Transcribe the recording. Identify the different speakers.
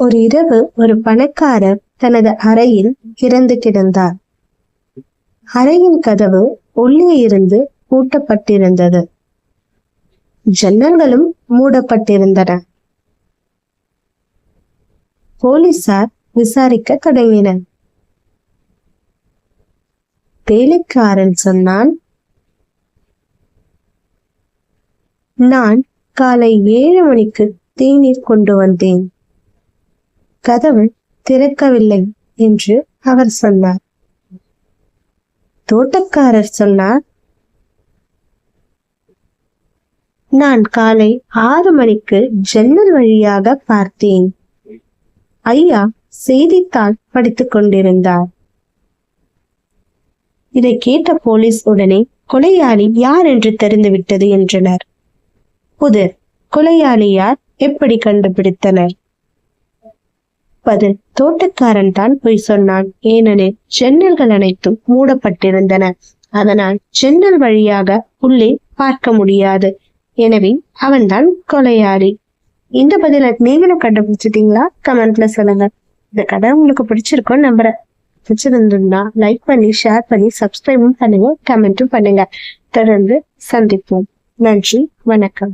Speaker 1: ஒரு இரவு ஒரு பணக்காரர் தனது அறையில் இறந்து கிடந்தார். அறையின் கதவு உள்ளே இருந்து பூட்டப்பட்டிருந்தது. ஜன்னல்களும் மூடப்பட்டிருந்தன. போலீசார் விசாரிக்க தொடங்கினர். வேலைக்காரன் சொன்னான், நான் காலை 7 மணிக்கு தேநீர் கொண்டு வந்தேன். கதவு திறக்கவில்லை என்று அவர் சொன்னார். தோட்டக்காரர் சொன்னார், நான் காலை 6 மணிக்கு ஜன்னல் வழியாக பார்த்தேன். ஐயா செய்தித்தாள் படித்துக் கொண்டிருந்தார். இதை கேட்ட போலீஸ் உடனே கொலையாளி யார் என்று தெரிந்துவிட்டது என்றனர். புதிர், கொலையாளி யார், எப்படி கண்டுபிடித்தனர்? பதில், தோட்டக்காரன் தான் பொய் சொன்னான். ஏனெனில் ஜன்னல்கள் அனைத்தும் மூடப்பட்டிருந்தன. அதனால் ஜன்னல் வழியாக உள்ளே பார்க்க முடியாது. எனவே அவன்தான் கொலையாளி. இந்த பதில நீங்களும் கண்டுபிடிச்சிட்டீங்களா? கமெண்ட்ல சொல்லுங்க. இந்த கதை உங்களுக்கு பிடிச்சிருக்கும்னு நம்புறேன். பிடிச்சிருந்தா லைக் பண்ணி, ஷேர் பண்ணி, சப்ஸ்கிரைபும் பண்ணுங்க, கமெண்ட்டும் பண்ணுங்க. தொடர்ந்து சந்திப்போம். நன்றி, வணக்கம்.